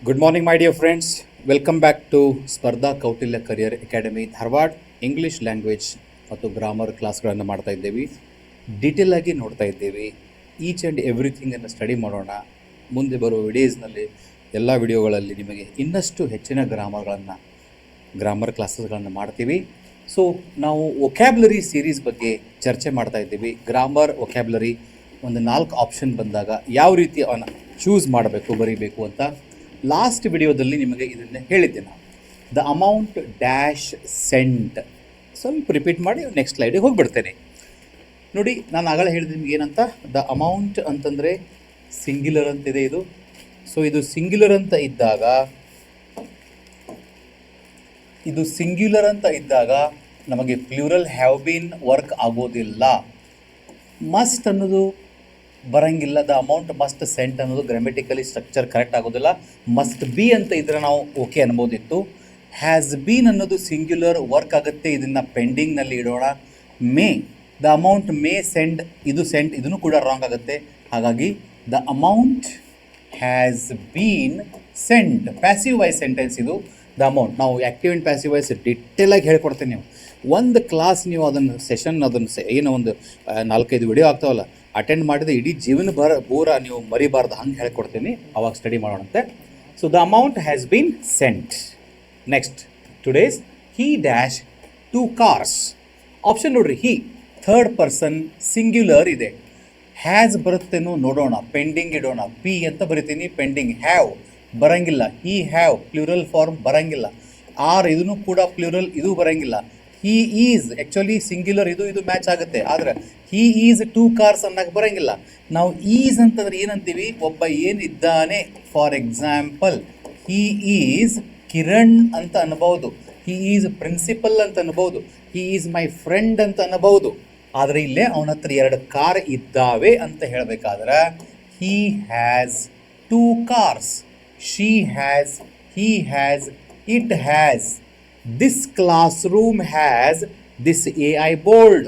Good morning, my dear friends. Welcome back to ಸ್ಪರ್ಧಾ Kautilya career academy Dharwad. English language ಮತ್ತು grammar ಕ್ಲಾಸ್ಗಳನ್ನು ಮಾಡ್ತಾ ಇದ್ದೇವೆ. ಡೀಟೇಲ್ ಆಗಿ ನೋಡ್ತಾ ಇದ್ದೇವೆ. ಈಚ್ ಆ್ಯಂಡ್ ಎವ್ರಿಥಿಂಗನ್ನು ಸ್ಟಡಿ ಮಾಡೋಣ. ಮುಂದೆ ಬರುವ ವಿಡಿಯೋಸ್ನಲ್ಲಿ ಎಲ್ಲ ವಿಡಿಯೋಗಳಲ್ಲಿ ನಿಮಗೆ ಇನ್ನಷ್ಟು ಹೆಚ್ಚಿನ ಗ್ರಾಮರ್ ಕ್ಲಾಸಸ್ಗಳನ್ನು ಮಾಡ್ತೀವಿ. ಸೊ ನಾವು ವೊಕ್ಯಾಬ್ಲರಿ ಸೀರೀಸ್ ಬಗ್ಗೆ ಚರ್ಚೆ ಮಾಡ್ತಾ ಇದ್ದೀವಿ. ಗ್ರಾಮರ್ ವೊಕ್ಯಾಬ್ಲರಿ ಒಂದು 4 ಆಪ್ಷನ್ ಬಂದಾಗ ಯಾವ ರೀತಿ ಅವನ್ನ ಚೂಸ್ ಮಾಡಬೇಕು, ಬರೀಬೇಕು ಅಂತ ಲಾಸ್ಟ್ ವಿಡಿಯೋದಲ್ಲಿ ನಿಮಗೆ ಇದನ್ನು ಹೇಳಿದ್ದೆ ನಾನು. ದ ಅಮೌಂಟ್ ಡ್ಯಾಶ್ ಸೆಂಟ್ ಸ್ವಲ್ಪ ರಿಪೀಟ್ ಮಾಡಿ ನೆಕ್ಸ್ಟ್ ಸ್ಲೈಡಿಗೆ ಹೋಗಿಬಿಡ್ತೇನೆ. ನೋಡಿ, ನಾನು ಆಗಲೇ ಹೇಳಿದೆ ನಿಮ್ಗೆ ಏನಂತ. ದ ಅಮೌಂಟ್ ಅಂತಂದರೆ ಸಿಂಗ್ಯುಲರ್ ಅಂತಿದೆ ಇದು. ಸೊ ಇದು ಸಿಂಗ್ಯುಲರ್ ಅಂತ ಇದ್ದಾಗ ನಮಗೆ ಪ್ಲೂರಲ್ ಹ್ಯಾವ್ ಬೀನ್ ವರ್ಕ್ ಆಗೋದಿಲ್ಲ. ಮಸ್ಟ್ ಅನ್ನೋದು ಬರಂಗಿಲ್ಲ. ದ ಅಮೌಂಟ್ ಮಸ್ಟ್ ಸೆಂಟ್ ಅನ್ನೋದು ಗ್ರಾಮೆಟಿಕಲಿ ಸ್ಟ್ರಕ್ಚರ್ ಕರೆಕ್ಟ್ ಆಗೋದಿಲ್ಲ. ಮಸ್ಟ್ ಬಿ ಅಂತ ಇದ್ರೆ ನಾವು ಓಕೆ ಅನ್ಬೋದಿತ್ತು. ಹ್ಯಾಸ್ ಬೀನ್ ಅನ್ನೋದು ಸಿಂಗ್ಯುಲರ್ ವರ್ಕ್ ಆಗುತ್ತೆ. ಇದನ್ನು ಪೆಂಡಿಂಗ್ನಲ್ಲಿ ಇಡೋಣ. May, the amount may send, ಇದು ಸೆಂಟ್, ಇದನ್ನು ಕೂಡ ರಾಂಗ್ ಆಗುತ್ತೆ. ಹಾಗಾಗಿ the amount has been sent, passive voice sentence ಇದು. ದ ಅಮೌಂಟ್ ನಾವು ಆ್ಯಕ್ಟಿವ್ ಆ್ಯಂಡ್ ಪ್ಯಾಸಿವ್ ವಾಯ್ಸ್ ಡಿಟೇಲಾಗಿ ಹೇಳ್ಕೊಡ್ತೇನೆ. ನೀವು ಒಂದು ಕ್ಲಾಸ್ ನೀವು ಅದನ್ನು ಏನೋ ಒಂದು 4-5 ವಿಡಿಯೋ ಆಗ್ತಾವಲ್ಲ, ಅಟೆಂಡ್ ಮಾಡಿದ ಇಡೀ ಜೀವನ ಪೂರ ನೀವು ಮರಿಬಾರ್ದು, ಹಂಗೆ ಹೇಳ್ಕೊಡ್ತೀನಿ. ಅವಾಗ ಸ್ಟಡಿ ಮಾಡೋಣಂತೆ. So the amount has been sent. Next, today's he dash 2 cars. Option ನೋಡ್ರಿ, ಹಿ ಥರ್ಡ್ ಪರ್ಸನ್ ಸಿಂಗ್ಯುಲರ್ ಇದೆ. ಹ್ಯಾಸ್ ಬರುತ್ತೇನೋ ನೋಡೋಣ, ಪೆಂಡಿಂಗ್ ಇಡೋಣ. ಪಿ ಅಂತ ಬರಿತೀನಿ, ಪೆಂಡಿಂಗ್. ಹ್ಯಾವ್ ಬರಂಗಿಲ್ಲ. ಹಿ ಹ್ಯಾವ್ ಪ್ಲೂರಲ್ ಫಾರ್ಮ್ ಬರಂಗಿಲ್ಲ. ಆರ್ ಇದನ್ನು ಕೂಡ ಪ್ಲೂರಲ್, ಇದು ಬರಂಗಿಲ್ಲ. ಹಿ ಈಸ್ ಆ್ಯಕ್ಚುಲಿ ಸಿಂಗ್ಯುಲರ್, ಇದು ಮ್ಯಾಚ್ ಆಗುತ್ತೆ. ಆದರೆ ಹಿ ಈಸ್ 2 cars ಅನ್ನಕ್ಕೆ ಬರೋಂಗಿಲ್ಲ. ನಾವು ಈಸ್ ಅಂತಂದ್ರೆ ಏನಂತೀವಿ, ಒಬ್ಬ ಏನಿದ್ದಾನೆ. For example, he is Kiran ಅಂತ ಅನ್ಬೋದು, ಹಿ ಈಸ್ ಪ್ರಿನ್ಸಿಪಲ್ ಅಂತ ಅನ್ಬೋದು, ಹಿ ಈಸ್ ಮೈ ಫ್ರೆಂಡ್ ಅಂತ ಅನ್ಬೋದು. ಆದರೆ ಇಲ್ಲೇ ಅವನ ಹತ್ರ 2 ಕಾರ್ ಇದ್ದಾವೆ ಅಂತ ಹೇಳಬೇಕಾದ್ರೆ he has 2 cars, she has, he has, it has, this class room has this AI board.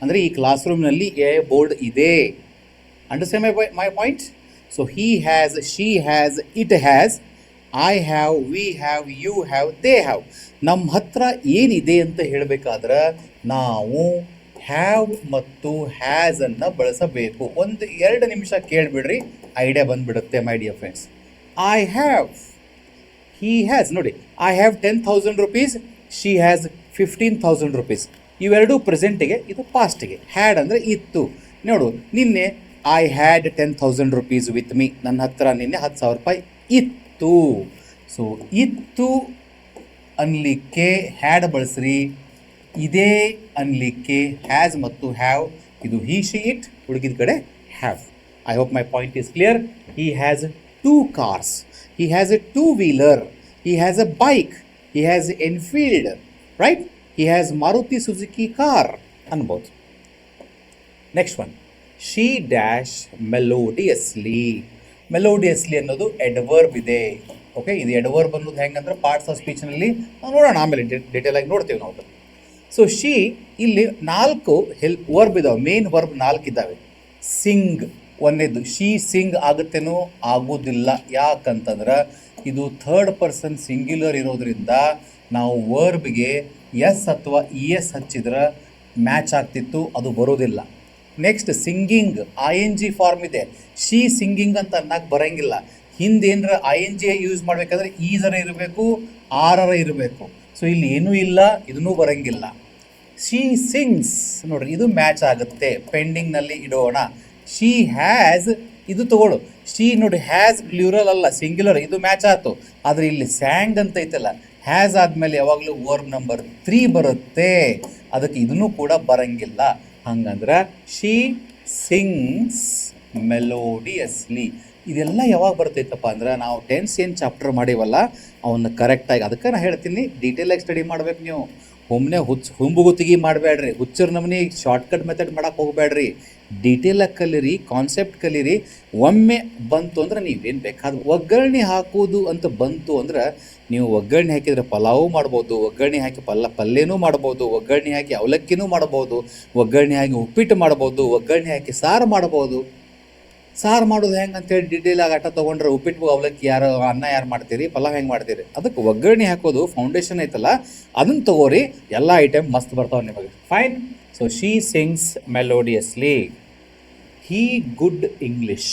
ಅಂದರೆ ಈ ಕ್ಲಾಸ್ ರೂಮ್ನಲ್ಲಿ AI ಬೋರ್ಡ್ ಇದೆ. Understand my point? So he has, she has, it has, I have, we have, you have, they have. ನಮ್ಮ ಹತ್ರ ಏನಿದೆ ಅಂತ ಹೇಳಬೇಕಾದ್ರೆ ನಾವು ಹ್ಯಾವ್ ಮತ್ತು ಹ್ಯಾಸನ್ನು ಬಳಸಬೇಕು. 1-2 ನಿಮಿಷ ಕೇಳಿಬಿಡ್ರಿ, ಐಡಿಯಾ ಬಂದುಬಿಡುತ್ತೆ my dear friends. I have, he has. ನೋಡಿ, I have 10,000 rupees, she has 15,000 rupees. ಇವೆರಡೂ ಪ್ರೆಸೆಂಟಿಗೆ, ಇದು ಪಾಸ್ಟಿಗೆ. ಹ್ಯಾಡ್ ಅಂದರೆ ಇತ್ತು. ನೋಡು, ನಿನ್ನೆ I had 10,000 rupees with me. ನನ್ನ ಹತ್ರ ನಿನ್ನೆ 10,000 ರೂಪಾಯಿ ಇತ್ತು. ಸೊ ಇತ್ತು ಅನ್ಲಿಕ್ಕೆ ಹ್ಯಾಡ್ ಬಳಸ್ರಿ. ಇದೇ ಅನ್ಲಿಕ್ಕೆ ಹ್ಯಾಸ್ ಮತ್ತು ಹ್ಯಾವ್. ಇದು ಹಿ, ಶಿ, ಇಟ್. ಹುಡುಗಿದ ಕಡೆ have. I hope my point is clear. He has 2 cars. He has a 2-wheeler. He has a bike. He has Enfield. Right? He has Maruti Suzuki car. ಅನ್ಬೋದು. Next one, she dash melodiously. Melodiously ಅನ್ನೋದು adverb ಇದೆ. Okay, ಇದು adverb ಅನ್ನೋದು ಹೆಂಗಂದ್ರೆ parts of ಸ್ಪೀಚ್ನಲ್ಲಿ ನೋಡೋಣ, ಆಮೇಲೆ detail ಆಗಿ ನೋಡ್ತೀವಿ ನಾವು. ಸೊ ಶಿ, ಇಲ್ಲಿ 4 ವರ್ಬ್ ಇದಾವೆ, ಮೇನ್ ವರ್ಬ್ 4 ಇದ್ದಾವೆ. ಸಿಂಗ್ ಒಂದೇದು, ಶಿ ಸಿಂಗ್ ಆಗುತ್ತೇನೋ ಆಗೋದಿಲ್ಲ. ಯಾಕಂತಂದ್ರೆ ಇದು ಥರ್ಡ್ ಪರ್ಸನ್ ಸಿಂಗ್ಯುಲರ್ ಇರೋದ್ರಿಂದ ನಾವು ವರ್ಬ್ಗೆ ಎಸ್ ಅಥವಾ ಇ ಎಸ್ ಹಚ್ಚಿದ್ರೆ ಮ್ಯಾಚ್ ಆಗ್ತಿತ್ತು, ಅದು ಬರೋದಿಲ್ಲ. ನೆಕ್ಸ್ಟ್, ಸಿಂಗಿಂಗ್ ING ಫಾರ್ಮ್ ಇದೆ. ಶಿ ಸಿಂಗಿಂಗ್ ಅಂತ ಅನ್ನಕ್ಕೆ ಬರೋಂಗಿಲ್ಲ. ಹಿಂದೆ ಏನರ ING ಯೂಸ್ ಮಾಡಬೇಕಂದ್ರೆ ಈಜರ ಇರಬೇಕು, ಆರರ ಇರಬೇಕು. ಸೊ ಇಲ್ಲಿ ಏನೂ ಇಲ್ಲ, ಇದನ್ನೂ ಬರೋಂಗಿಲ್ಲ. ಶಿ ಸಿಂಗ್ಸ್ ನೋಡ್ರಿ, ಇದು ಮ್ಯಾಚ್ ಆಗುತ್ತೆ, ಪೆಂಡಿಂಗ್ನಲ್ಲಿ ಇಡೋಣ. ಶಿ ಹ್ಯಾಸ್, ಇದು ತಗೊಳ್ಳು. ಶಿ ನೋಡಿ, ಹ್ಯಾಸ್ ಪ್ಲೂರಲ್ ಅಲ್ಲ, ಸಿಂಗ್ಯುಲರ್, ಇದು ಮ್ಯಾಚ್ ಆಯ್ತು. ಆದರೆ ಇಲ್ಲಿ ಸ್ಯಾಂಗ್ ಅಂತ ಐತಲ್ಲ, ಹ್ಯಾಸ್ ಆದಮೇಲೆ ಯಾವಾಗಲೂ ವರ್ಬ್ ನಂಬರ್ 3 ಬರುತ್ತೆ. ಅದಕ್ಕೆ ಇದನ್ನು ಕೂಡ ಬರಂಗಿಲ್ಲ. ಹಂಗಂದ್ರೆ ಶಿ ಸಿಂಗ್ಸ್ ಮೆಲೋಡಿಯಸ್ಲಿ. ಇದೆಲ್ಲ ಯಾವಾಗ ಬರ್ತೈತಪ್ಪ ಅಂದ್ರೆ ನಾವು ಟೆನ್ಸ್ ಏನು ಚಾಪ್ಟರ್ ಮಾಡೀವಲ್ಲ ಅವನ್ನ ಕರೆಕ್ಟಾಗಿ. ಅದಕ್ಕೆ ನಾನು ಹೇಳ್ತೀನಿ, ಡೀಟೇಲಾಗಿ ಸ್ಟಡಿ ಮಾಡ್ಬೇಕು ನೀವು. ಒಮ್ಮೆ ಹುಂಬುಗುತ್ತಿಗೆ ಮಾಡಬೇಡ್ರಿ, ಹುಚ್ಚರ ನಮ್ಮನೆ ಶಾರ್ಟ್ಕಟ್ ಮೆಥಡ್ ಮಾಡೋಕೆ ಹೋಗಬೇಡ್ರಿ. ಡೀಟೇಲಾಗಿ ಕಲೀರಿ, ಕಾನ್ಸೆಪ್ಟ್ ಕಲೀರಿ. ಒಮ್ಮೆ ಬಂತು ಅಂದ್ರೆ ನೀವೇನು ಬೇಕಾದ್ರೂ ಒಗ್ಗರಣೆ ಹಾಕೋದು ಅಂತ ಬಂತು ಅಂದ್ರೆ ನೀವು ಒಗ್ಗರಣೆ ಹಾಕಿದರೆ ಪಲಾವು ಮಾಡ್ಬೋದು, ಒಗ್ಗರಣೆ ಹಾಕಿ ಪಲ್ಯನೂ ಮಾಡ್ಬೋದು, ಒಗ್ಗರಣೆ ಹಾಕಿ ಅವಲಕ್ಕಿನೂ ಮಾಡ್ಬೋದು, ಒಗ್ಗರಣೆ ಹಾಕಿ ಉಪ್ಪಿಟ್ಟು ಮಾಡ್ಬೋದು, ಒಗ್ಗರಣೆ ಹಾಕಿ ಸಾರು ಮಾಡ್ಬೋದು. ಸಾರು ಮಾಡೋದು ಹೆಂಗೆ ಅಂತೇಳಿ ಡೀಟೇಲ್ ಆಗಿ ಆಟ ತೊಗೊಂಡ್ರೆ ಉಪ್ಪಿಟ್ಟು ಅವಲಕ್ಕಿ ಅನ್ನ ಯಾರು ಮಾಡ್ತೀರಿ, ಪಲಾವ್ ಹೆಂಗೆ ಮಾಡ್ತೀರಿ, ಅದಕ್ಕೆ ಒಗ್ಗರಣೆ ಹಾಕೋದು ಫೌಂಡೇಶನ್ ಐತಲ್ಲ ಅದನ್ನು ತಗೋರಿ, ಎಲ್ಲ ಐಟಮ್ ಮಸ್ತ್ ಬರ್ತಾವೆ ನಿಮಗೆ. Fine. So she sings melodiously. He good English.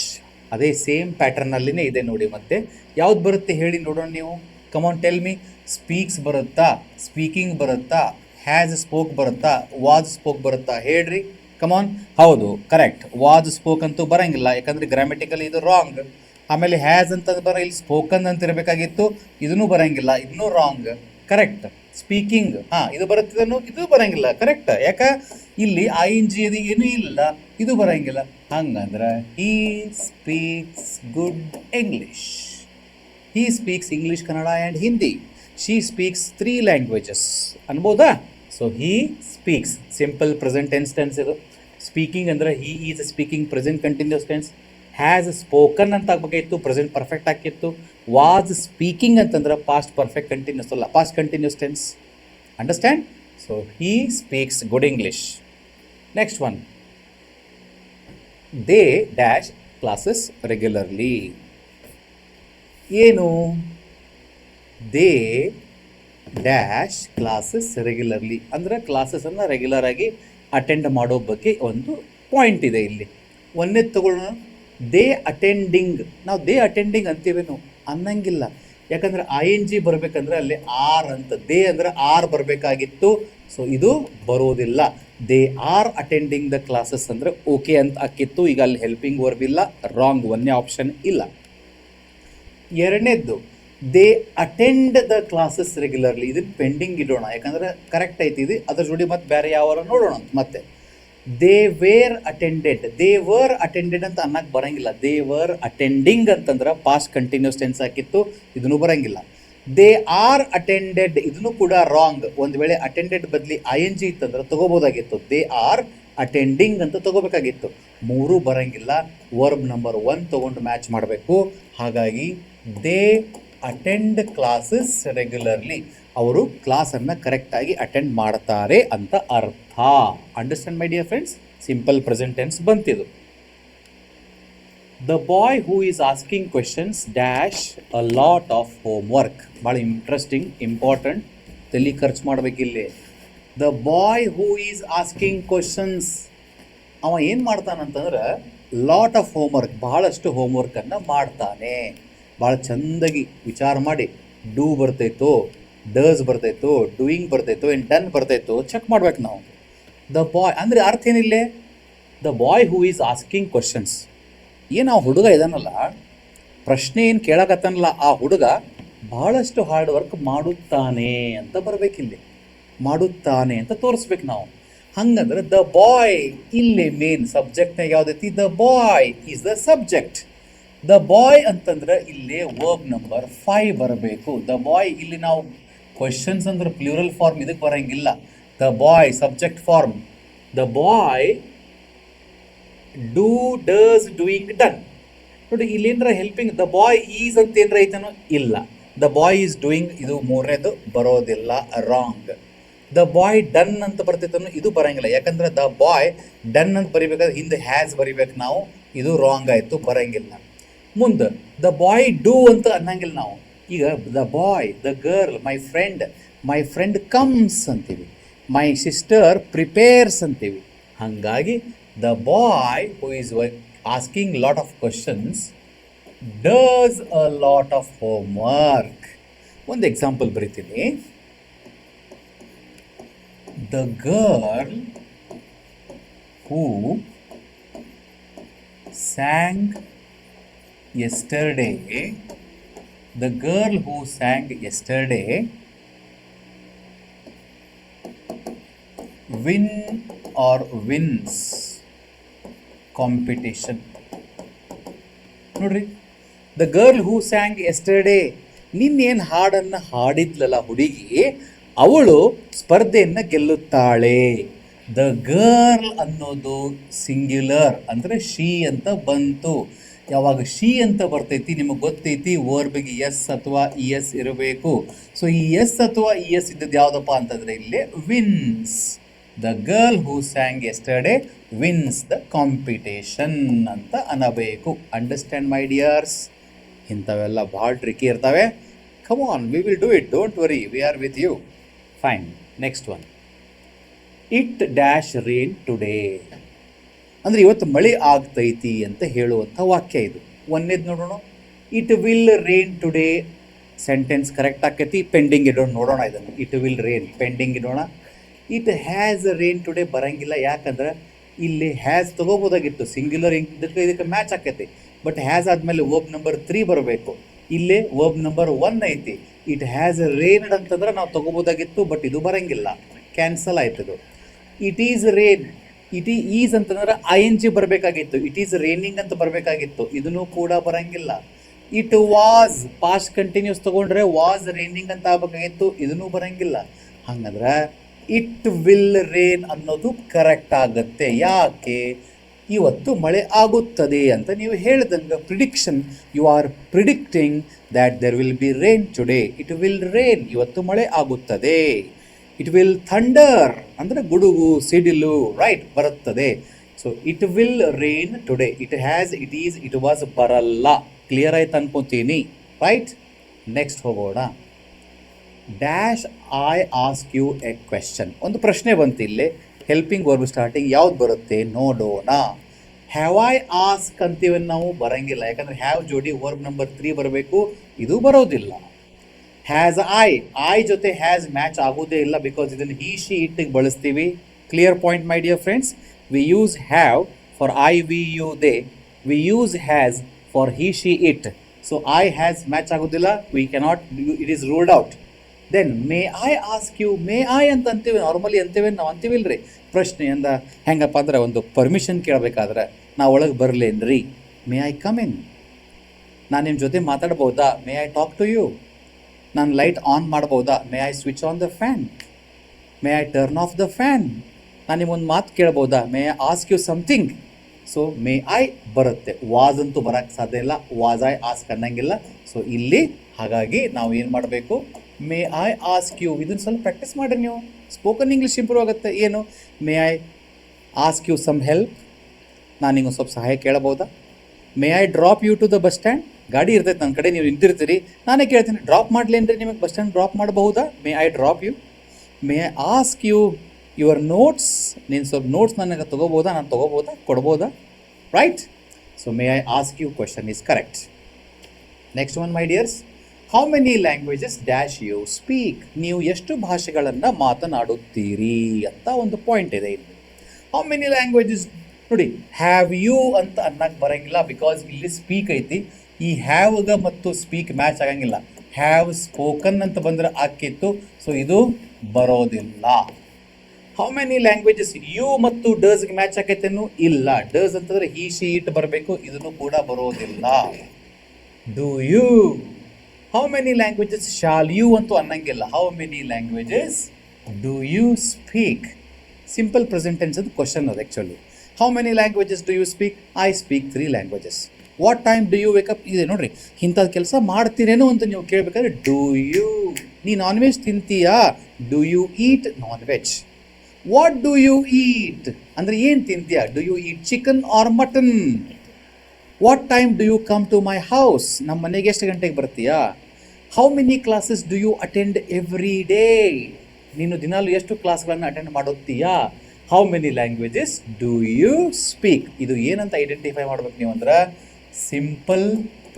ಅದೇ ಸೇಮ್ ಪ್ಯಾಟರ್ನಲ್ಲಿನೇ ಇದೆ ನೋಡಿ. ಮತ್ತೆ ಯಾವ್ದು ಬರುತ್ತೆ ಹೇಳಿ ನೋಡೋಣ ನೀವು. Come on tell me. ಸ್ಪೀಕ್ಸ್ ಬರುತ್ತಾ, ಸ್ಪೀಕಿಂಗ್ ಬರುತ್ತಾ, ಹ್ಯಾಸ್ ಸ್ಪೋಕ್ ಬರುತ್ತಾ, ವಾಸ್ ಸ್ಪೋಕ್ ಬರುತ್ತಾ ಹೇಳ್ರಿ. ಕಮಾನ್. ಹೌದು, ಕರೆಕ್ಟ್. ವಾಸ್ ಸ್ಪೋಕ್ ಅಂತೂ ಬರೋಂಗಿಲ್ಲ, ಯಾಕಂದರೆ ಗ್ರಾಮೆಟಿಕಲಿ ಇದು ರಾಂಗ್. ಆಮೇಲೆ ಹ್ಯಾಸ್ ಅಂತ ಇಲ್ಲಿ ಸ್ಪೋಕನ್ ಅಂತ ಇರಬೇಕಾಗಿತ್ತು, ಇದನ್ನು ಬರೋಂಗಿಲ್ಲ, ಇದನ್ನು ರಾಂಗ್. ಕರೆಕ್ಟ್. ಸ್ಪೀಕಿಂಗ್ ಇದು ಬರುತ್ತಿದನು, ಇದು ಬರೋಂಗಿಲ್ಲ. ಕರೆಕ್ಟ್. ಯಾಕೆ ಇಲ್ಲಿ ING ಅದು ಏನೂ ಇಲ್ಲ, ಇದು ಬರೋಂಗಿಲ್ಲ. ಹಂಗಂದ್ರೆ he speaks good English. He speaks English, Kannada and Hindi. She speaks 3 languages ಅನ್ಬೋದಾ. So he speaks simple present tense ಇದು. ಸ್ಪೀಕಿಂಗ್ ಅಂದರೆ he is speaking present continuous tense. Has spoken ಅಂತ ಆಗಬೇಕಾಗಿತ್ತು, ಪ್ರೆಸೆಂಟ್ ಪರ್ಫೆಕ್ಟ್ ಆಗಿತ್ತು. ವಾಸ್ ಸ್ಪೀಕಿಂಗ್ ಅಂತಂದ್ರೆ ಪಾಸ್ಟ್ ಪರ್ಫೆಕ್ಟ್ ಕಂಟಿನ್ಯೂಸ್ ಅಲ್ಲ, past continuous tense. Understand. So he speaks good English. Next one. They dash classes regularly. ಏನು? They dash classes regularly ಅಂದರೆ ಕ್ಲಾಸಸನ್ನು regular ಆಗಿ attend ಮಾಡೋ ಬಗ್ಗೆ ಒಂದು ಪಾಯಿಂಟ್ ಇದೆ ಇಲ್ಲಿ. ಒಂದೇ ತಗೊಳ್ಳೋಣ. They attending. ನಾವು ದೇ ಅಟೆಂಡಿಂಗ್ ಅಂತೀವೇನು ಅನ್ನಂಗಿಲ್ಲ, ಯಾಕಂದರೆ ING ಬರಬೇಕಂದ್ರೆ ಅಲ್ಲಿ ಆರ್ ಅಂತ, ದೇ ಅಂದರೆ ಆರ್ ಬರಬೇಕಾಗಿತ್ತು. ಸೊ ಇದು ಬರೋದಿಲ್ಲ. They R attending the classes ಅಂದರೆ ಓಕೆ ಅಂತ ಆಕಿತ್ತು. ಈಗ ಅಲ್ಲಿ ಹೆಲ್ಪಿಂಗ್ ವರ್ಬ್ ಇಲ್ಲ, ರಾಂಗ್. ಒಂದೇ ಆಪ್ಷನ್ ಇಲ್ಲ. ಎರಡನೇದ್ದು, they attend the classes regularly. ಇದನ್ನು ಪೆಂಡಿಂಗ್ ಇಡೋಣ, ಯಾಕಂದರೆ ಕರೆಕ್ಟ್ ಐತಿ ಇದು. ಅದ್ರ ಜೋಡಿ ಮತ್ತೆ ಬೇರೆ ಯಾವಾರ ನೋಡೋಣ. ಮತ್ತೆ they were attended. They were attended ಅಂತ ಅನ್ನಕ್ಕೆ ಬರೋಂಗಿಲ್ಲ. ದೇ ವರ್ ಅಟೆಂಡಿಂಗ್ ಅಂತಂದ್ರೆ ಪಾಸ್ಟ್ ಕಂಟಿನ್ಯೂಸ್ ಟೆನ್ಸ್ ಹಾಕಿತ್ತು, ಇದನ್ನು ಬರೋಂಗಿಲ್ಲ. ದೇ ಆರ್ ಅಟೆಂಡೆಡ್, ಇದನ್ನು ಕೂಡ ರಾಂಗ್. ಒಂದು ವೇಳೆ ಅಟೆಂಡೆಡ್ ಬದಲಿ ING ಇತ್ತಂದ್ರೆ ತಗೋಬೋದಾಗಿತ್ತು. ದೇ ಆರ್ ಅಟೆಂಡಿಂಗ್ ಅಂತ ತಗೋಬೇಕಾಗಿತ್ತು. ಮೂರೂ ಬರೋಂಗಿಲ್ಲ. ವರ್ಬ್ ನಂಬರ್ 1 ತೊಗೊಂಡು ಮ್ಯಾಚ್ ಮಾಡಬೇಕು. ಹಾಗಾಗಿ ದೇ ಅಟೆಂಡ್ ಕ್ಲಾಸಸ್ ರೆಗ್ಯುಲರ್ಲಿ. ಅವರು ಕ್ಲಾಸನ್ನು ಕರೆಕ್ಟಾಗಿ ಅಟೆಂಡ್ ಮಾಡ್ತಾರೆ ಅಂತ ಅರ್ಥ. Understand my dear friends. Simple present tense ಬಂತಿದು. The boy who is asking questions dash a lot of homework. ಭಾಳ ಇಂಟ್ರೆಸ್ಟಿಂಗ್, ಇಂಪಾರ್ಟೆಂಟ್, ತಲೆ ಖರ್ಚು ಮಾಡಬೇಕಿಲ್ಲಿ. The boy who is asking questions, ಅವ ಏನು ಮಾಡ್ತಾನಂತಂದ್ರೆ ಲಾಟ್ ಆಫ್ ಹೋಮ್ವರ್ಕ್, ಬಹಳಷ್ಟು ಹೋಮ್ವರ್ಕನ್ನು ಮಾಡ್ತಾನೆ. ಭಾಳ ಚೆಂದಾಗಿ ವಿಚಾರ ಮಾಡಿ, ಡೂ ಬರ್ತೈತೋ, ಡಸ್ ಬರ್ತೈತೋ, ಡೂಯಿಂಗ್ ಬರ್ತೈತೋ, ಏನು ಡನ್ ಬರ್ತೈತೋ ಚೆಕ್ ಮಾಡ್ಬೇಕು ನಾವು. ದ ಬಾಯ್ ಅಂದರೆ ಅರ್ಥ ಏನಿಲ್ಲೇ? The boy who is asking questions. ಏನು ಆ ಹುಡುಗ ಇದಾನಲ್ಲ, ಪ್ರಶ್ನೆ ಏನು ಕೇಳಕತ್ತಾನಲ್ಲ, ಆ ಹುಡುಗ ಭಾಳಷ್ಟು ಹಾರ್ಡ್ ವರ್ಕ್ ಮಾಡುತ್ತಾನೆ ಅಂತ ಬರಬೇಕಿಲ್ಲಿ. ಮಾಡುತ್ತಾನೆ ಅಂತ ತೋರಿಸ್ಬೇಕು ನಾವು. ಹಂಗಂದ್ರೆ ದ ಬಾಯ್ ಇಲ್ಲಿ ಮೇನ್ ಸಬ್ಜೆಕ್ಟ್ನಾಗ ಯಾವುದೈತಿ? The boy is the subject. The boy ಅಂತಂದ್ರೆ ಇಲ್ಲಿ ವರ್ಬ್ ನಂಬರ್ 5 ಬರಬೇಕು. ದ ಬಾಯ್ ಇಲ್ಲಿ ನಾವು ಕ್ವಶನ್ಸ್ ಅಂದ್ರೆ ಪ್ಲೂರಲ್ ಫಾರ್ಮ್ ಇದಕ್ಕೆ ಬರೋಂಗಿಲ್ಲ. The boy subject form. The boy do, does, doing, done. ನೋಡಿ ಇಲ್ಲಿ ಏನರ ಹೆಲ್ಪಿಂಗ್ ದ ಬಾಯ್ ಈಸ್ ಅಂತ ಏನರ ಐತನೋ? ಇಲ್ಲ. ದ ಬಾಯ್ ಈಸ್ ಡೂಯಿಂಗ್, ಇದು ಮೂರನೇದು ಬರೋದಿಲ್ಲ, ರಾಂಗ್. ದ ಬಾಯ್ ಡನ್ ಅಂತ ಬರ್ತೈತನೋ? ಇದು ಬರೋಂಗಿಲ್ಲ, ಯಾಕಂದ್ರೆ ದ ಬಾಯ್ ಡನ್ ಅಂತ ಬರಿಬೇಕಾದ್ರೆ ಹಿಂದೆ ಹ್ಯಾಸ್ ಬರಿಬೇಕು ನಾವು, ಇದು ರಾಂಗ್ ಆಯಿತು, ಬರೋಂಗಿಲ್ಲ. ಮುಂದೆ ದ ಬಾಯ್ ಡೂ ಅಂತ ಅನ್ನಂಗಿಲ್ಲ ನಾವು. ಈಗ the boy, the girl, my friend comes ಅಂತೀವಿ, ಮೈ ಸಿಸ್ಟರ್ ಪ್ರಿಪೇರ್ಸ್ ಅಂತೀವಿ. ಹಾಗಾಗಿ the boy who is asking lot of questions does a lot of home work. ಒಂದು ಎಕ್ಸಾಂಪಲ್ ಬರಿತೀನಿ. The girl who sang yesterday, the girl who sang yesterday win or wins competition. ನೋಡ್ರಿ, the girl who sang yesterday, ನಿನ್ನೇನು ಹಾಡನ್ನು ಹಾಡಿದ್ಲಲ್ಲ ಹುಡುಗಿ, ಅವಳು ಸ್ಪರ್ಧೆಯನ್ನು ಗೆಲ್ಲುತ್ತಾಳೆ. The girl ಅನ್ನೋದು singular ಅಂದರೆ ಶೀ ಅಂತ ಬಂತು. ಯಾವಾಗ ಶೀ ಅಂತ ಬರ್ತೈತಿ ನಿಮಗೆ ಗೊತ್ತೈತಿ ವರ್ಬಿಗೆ ಎಸ್ ಅಥವಾ ಇ ಎಸ್ ಇರಬೇಕು. ಸೊ ಈ ಎಸ್ ಅಥವಾ ಇ ಎಸ್ ಇದ್ದದ್ದು ಯಾವುದಪ್ಪ ಅಂತಂದರೆ ಇಲ್ಲಿ wins. The girl who sang yesterday wins the competition ಅಂತ ಅನ್ನಬೇಕು. Understand my dears? ಇಂಥವೆಲ್ಲ ಭಾಳ ಟ್ರಿಕಿ ಇರ್ತವೆ. Come on, we will do it, don't worry, we are with you. Fine. Next one, it dash rain today. ಅಂದರೆ ಇವತ್ತು ಮಳೆ ಆಗ್ತೈತಿ ಅಂತ ಹೇಳುವಂಥ ವಾಕ್ಯ ಇದು. ಒಂದೇದು ನೋಡೋಣ, it will rain today. Sentence correct ಆಕೈತಿ. ಪೆಂಡಿಂಗ್ ಇಡೋಣ, ನೋಡೋಣ ಇದನ್ನು. ಇಟ್ ವಿಲ್ ರೇನ್, ಪೆಂಡಿಂಗ್ ಇಡೋಣ. ಇಟ್ ಹ್ಯಾಸ್ ರೇನ್ ಟುಡೇ ಬರಂಗಿಲ್ಲ. ಯಾಕಂದ್ರೆ ಇಲ್ಲಿ ಹ್ಯಾಸ್ ತೊಗೋಬೋದಾಗಿತ್ತು, ಸಿಂಗ್ಯುಲರ್, ಇದಕ್ಕೆ ಮ್ಯಾಚ್ ಆಕೈತಿ. ಬಟ್ ಹ್ಯಾಸ್ ಆದಮೇಲೆ ವರ್ಬ್ ನಂಬರ್ 3 ಬರಬೇಕು. ಇಲ್ಲೇ ವರ್ಬ್ ನಂಬರ್ 1 ಐತಿ. ಇಟ್ ಹ್ಯಾಸ್ ರೇನ್ಡ್ ಅಂತಂದ್ರೆ ನಾವು ತೊಗೋಬೋದಾಗಿತ್ತು, ಬಟ್ ಇದು ಬರಂಗಿಲ್ಲ, ಕ್ಯಾನ್ಸಲ್ ಆಯ್ತದು. It is rain, it is ಅಂತಂದ್ರೆ ING ಬರಬೇಕಾಗಿತ್ತು. ಇಟ್ ಈಸ್ ರೇನಿಂಗ್ ಅಂತ ಬರಬೇಕಾಗಿತ್ತು, ಇದನ್ನು ಕೂಡ ಬರಂಗಿಲ್ಲ. ಇಟ್ ವಾಸ್, ಪಾಸ್ಟ್ ಕಂಟಿನ್ಯೂಸ್ ತೊಗೊಂಡ್ರೆ ವಾಸ್ ರೇನಿಂಗ್ ಅಂತ ಆಗಬೇಕಾಗಿತ್ತು, ಇದನ್ನು ಬರಂಗಿಲ್ಲ. ಹಂಗಂದ್ರೆ ಇಟ್ ವಿಲ್ ರೇನ್ ಅನ್ನೋದು ಕರೆಕ್ಟ್ ಆಗುತ್ತೆ. ಯಾಕೆ? ಇವತ್ತು ಮಳೆ ಆಗುತ್ತದೆ ಅಂತ ನೀವು ಹೇಳ್ದಂಗೆ prediction, you are predicting that there will be rain today. It will rain, ಇವತ್ತು ಮಳೆ ಆಗುತ್ತದೆ. ಇಟ್ ವಿಲ್ ಥಂಡರ್ ಅಂದರೆ ಗುಡುಗು, ಸಿಡಿಲು, ರೈಟ್, ಬರುತ್ತದೆ. So it will rain today. It has, it is, it was ಬರಲ್ಲ. ಕ್ಲಿಯರ್ ಆಯ್ತು ಅನ್ಕೋತೀನಿ, ರೈಟ್? ನೆಕ್ಸ್ಟ್ ಹೋಗೋಣ. Dash I ask you a question. ಒಂದು ಪ್ರಶ್ನೆ ಬಂತು ಇಲ್ಲಿ. ಹೆಲ್ಪಿಂಗ್ ವರ್ಬ್ ಸ್ಟಾರ್ಟಿಂಗ್ ಯಾವ್ದು ಬರುತ್ತೆ ನೋಡೋಣ. ಹ್ಯಾವ್ ಐ ಆಸ್ಕ್ ಅಂತೀವಿ ನಾವು, ಬರಂಗಿಲ್ಲ. ಯಾಕಂದರೆ ಹ್ಯಾವ್ ಜೋಡಿ ವರ್ಬ್ ನಂಬರ್ 3 ಬರಬೇಕು, ಇದು ಬರೋದಿಲ್ಲ. ಹ್ಯಾಸ್ ಐ ಜೊತೆ ಹ್ಯಾಸ್ ಮ್ಯಾಚ್ ಆಗೋದೇ ಇಲ್ಲ, ಬಿಕಾಸ್ ಇದನ್ನು ಹಿ ಶಿ ಇಟ್ಟಿಗೆ ಬಳಸ್ತೀವಿ. Clear point my dear friends? We use have for I, we you, they. We use has for he she it. So I has match ಆಗೋದಿಲ್ಲ, we cannot, it is ruled out. Then may I ask you, may I ಅಂತ ಅಂತೀವಿ, normally ಅಂತೀವಿ, ನಾವು ಅಂತೀವಿಲ್ರಿ. ಪ್ರಶ್ನೆಯಿಂದ ಹೆಂಗಪ್ಪ ಅಂದ್ರೆ ಒಂದು permission ಕೇಳಬೇಕಾದ್ರೆ ನಾವು ಒಳಗೆ ಬರಲೇನ್ರಿ, ಮೇ ಐ ಕಮ್ ಇನ್. ನಾನು ನಿಮ್ಮ ಜೊತೆ ಮಾತಾಡ್ಬೋದಾ, may I talk to you. ನಾನು ಲೈಟ್ ಆನ್ ಮಾಡ್ಬೋದಾ, may I switch on the fan. May I turn off the fan. ನಾನು ನಿಮ್ಮೊಂದು ಮಾತು ಕೇಳ್ಬೋದಾ, may I ask you something. So may I ಬರುತ್ತೆ, ವಾಸ್ ಅಂತೂ ಬರೋಕ್ಕೆ ಸಾಧ್ಯ ಇಲ್ಲ, ವಾಸ್ ಐ ಆಸ್ಕ್ ಅನ್ನಂಗಿಲ್ಲ. ಸೊ ಇಲ್ಲಿ ಹಾಗಾಗಿ ನಾವು ಏನು ಮಾಡಬೇಕು, ಮೇ ಐ ಆಸ್ಕ್ ಯು. ಇದನ್ನು ಸ್ವಲ್ಪ ಪ್ರಾಕ್ಟೀಸ್ ಮಾಡಿರಿ ನೀವು, ಸ್ಪೋಕನ್ ಇಂಗ್ಲೀಷ್ ಇಂಪ್ರೂವ್ ಆಗುತ್ತೆ. ಏನು, may I ask you some help. ನಾನು ನಿಮಗೆ ಸ್ವಲ್ಪ ಸಹಾಯ ಕೇಳಬಹುದಾ? May I drop you to the bus stand. ಗಾಡಿ ಇರ್ತೈತೆ ನನ್ನ ಕಡೆ, ನೀವು ನಿಂತಿರ್ತೀರಿ, ನಾನೇ ಕೇಳ್ತೀನಿ, ಡ್ರಾಪ್ ಮಾಡಲೇನ್ರಿ ನಿಮಗೆ ಬಸ್ ಸ್ಟ್ಯಾಂಡ್ ಡ್ರಾಪ್ ಮಾಡಬಹುದಾ? May I drop you. May I ask you your notes. ನೀನು ಸ್ವಲ್ಪ ನೋಟ್ಸ್ ನನಗೆ ತೊಗೋಬೋದಾ, ನಾನು ತೊಗೋಬೋದಾ, ಕೊಡ್ಬೋದಾ, right? So may I ask you question is correct. Next one my dears, how many languages dash you speak. ನೀವು ಎಷ್ಟು ಭಾಷೆಗಳನ್ನು ಮಾತನಾಡುತ್ತೀರಿ ಅಂತ ಒಂದು ಪಾಯಿಂಟ್ ಇದೆ ಇಲ್ಲಿ. ಹೌ ಮೆನಿ ಲ್ಯಾಂಗ್ವೇಜಸ್ ನೋಡಿ, ಹ್ಯಾವ್ ಯು ಅಂತ ಅನ್ನಕ್ಕೆ ಬರೋಂಗಿಲ್ಲ, ಬಿಕಾಸ್ ಇಲ್ಲಿ ಸ್ಪೀಕ್ ಐತಿ. ಈ ಹ್ಯಾವ್ಗ ಮತ್ತು ಸ್ಪೀಕ್ ಮ್ಯಾಚ್ ಆಗಂಗಿಲ್ಲ. ಹ್ಯಾವ್ ಸ್ಪೋಕನ್ ಅಂತ ಬಂದರೆ ಆಕಿತ್ತು, ಸೊ ಇದು ಬರೋದಿಲ್ಲ. ಹೌ ಮೆನಿ ಲ್ಯಾಂಗ್ವೇಜಸ್, ಯು ಮತ್ತು ಡಸ್ಗೆ ಮ್ಯಾಚ್ ಆಕೈತೇನು? ಇಲ್ಲ. ಡಸ್ ಅಂತಂದರೆ ಹಿ ಶಿ ಇಟ್ ಬರಬೇಕು, ಇದನ್ನು ಕೂಡ ಬರೋದಿಲ್ಲ. Do you. How many languages shall you ಅಂತೂ ಅನ್ನಂಗಿಲ್ಲ. How many languages do you speak. Simple present tense ಅದು ಕ್ವಶನ್ ಅದು actually. How many languages do you speak? I speak 3 languages. What time do you wake up? ಇದೆ ನೋಡ್ರಿ, ಇಂಥದ್ದು ಕೆಲಸ ಮಾಡ್ತೀರೇನೋ ಅಂತ ನೀವು ಕೇಳಬೇಕಾದ್ರೆ ಡೂ ಯು. ನೀ ನಾನ್ ವೆಜ್ ತಿಂತೀಯಾ? Do you eat non veg? What do you eat ಅಂದರೆ ಏನು ತಿಂತೀಯಾ? Do you eat chicken or mutton? What time do you come to my house? ನಮ್ಮ ಮನೆಗೆ ಎಷ್ಟು ಗಂಟೆಗೆ ಬರ್ತೀಯಾ? How many classes do you attend every day? ನೀನು ದಿನಾಲು ಎಷ್ಟು ಕ್ಲಾಸ್ಗಳನ್ನು ಅಟೆಂಡ್ ಮಾಡುತ್ತೀಯಾ? How many languages do you speak? ಇದು ಏನಂತ ಐಡೆಂಟಿಫೈ ಮಾಡ್ಬೇಕು ನೀವು ಅಂದ್ರೆ, ಸಿಂಪಲ್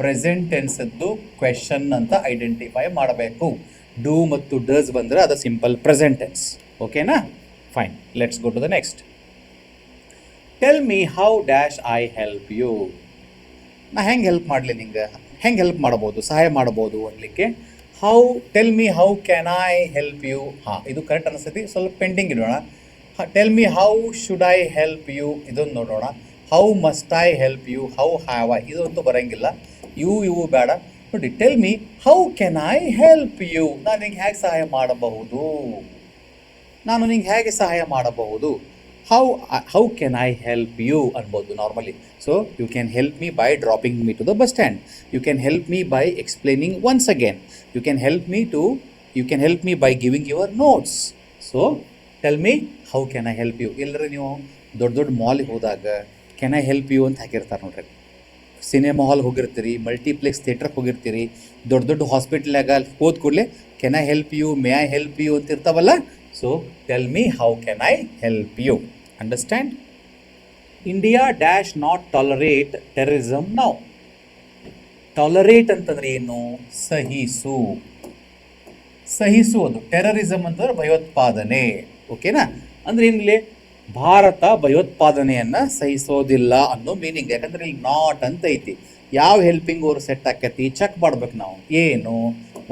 ಪ್ರೆಸೆಂಟ್ ಟೆನ್ಸದ್ದು ಕ್ವೆಶನ್ ಅಂತ ಐಡೆಂಟಿಫೈ ಮಾಡಬೇಕು. ಡೂ ಮತ್ತು ಡಸ್ ಬಂದರೆ ಅದು ಸಿಂಪಲ್ ಪ್ರೆಸೆಂಟ್ ಟೆನ್ಸ್. ಓಕೆನಾ? Fine, let's go to the next. Tell me how dash I help you. ನಾ ಹೆಂಗೆ ಹೆಲ್ಪ್ ಮಾಡಲಿ ನಿಂಗೆ? ಹೆಂಗೆ ಹೆಲ್ಪ್ ಮಾಡ್ಬೋದು, ಸಹಾಯ ಮಾಡ್ಬೋದು ಅನ್ಲಿಕ್ಕೆ? How, tell me how can I help you. ಹಾಂ, ಇದು ಕರೆಕ್ಟ್ ಅನಿಸ್ತೈತಿ, ಸ್ವಲ್ಪ ಪೆಂಡಿಂಗ್ ಇಡೋಣ. Tell me how should I help you, ಇದೊಂದು ನೋಡೋಣ. How must I help you, how have I, ಇದಂತೂ ಬರೋಂಗಿಲ್ಲ. ಇವು ಬೇಡ. ನೋಡಿ, tell me how can I help you. ನಾನು ನಿಂಗೆ ಹೇಗೆ ಸಹಾಯ ಮಾಡಬಹುದು? ನಾನು ನಿಂಗೆ ಹೇಗೆ ಸಹಾಯ ಮಾಡಬಹುದು? How can I help you ಅನ್ಬೋದು normally. So you can help me by dropping me to the bus stand. You can help me by explaining once again. You can help me by giving your notes. So tell me how can I help you. ಎಲ್ಲರೂ ನೀವು ದೊಡ್ಡ ದೊಡ್ಡ ಮಾಲಿಗೆ ಹೋದಾಗ can I help you ಅಂತ ಹಾಕಿರ್ತಾರೆ ನೋಡ್ರಿ. Cinema ಹಾಲ್ಗೆ ಹೋಗಿರ್ತೀರಿ, multiplex ಥಿಯೇಟ್ರಿಗೆ ಹೋಗಿರ್ತೀರಿ, ದೊಡ್ಡ ದೊಡ್ಡ ಹಾಸ್ಪಿಟ್ಲಾಗ ಅಲ್ಲಿ ಹೋದ ಕೂಡಲೇ can I help you, may I help you ಅಂತ ಇರ್ತಾವಲ್ಲ. So tell me how can I help you. Understand? India dash not tolerate terrorism now. Tolerate ಅಂತಂದ್ರೆ ಏನು? ಸಹಿಸು, ಸಹಿಸುವುದು. ಟೆರರಿಸಮ್ ಅಂತಂದ್ರೆ ಭಯೋತ್ಪಾದನೆ. ಓಕೆನಾ? ಅಂದ್ರೆ ಏನಿಲ್ಲ, ಭಾರತ ಭಯೋತ್ಪಾದನೆಯನ್ನು ಸಹಿಸೋದಿಲ್ಲ ಅನ್ನೋ ಮೀನಿಂಗ್. ಯಾಕಂದ್ರೆ ಇಲ್ಲಿ ನಾಟ್ ಅಂತ ಐತಿ. ಯಾವ ಹೆಲ್ಪಿಂಗ್ ಅವ್ರು ಸೆಟ್ ಆಕೈತಿ ಚೆಕ್ ಮಾಡ್ಬೇಕು ನಾವು. ಏನು?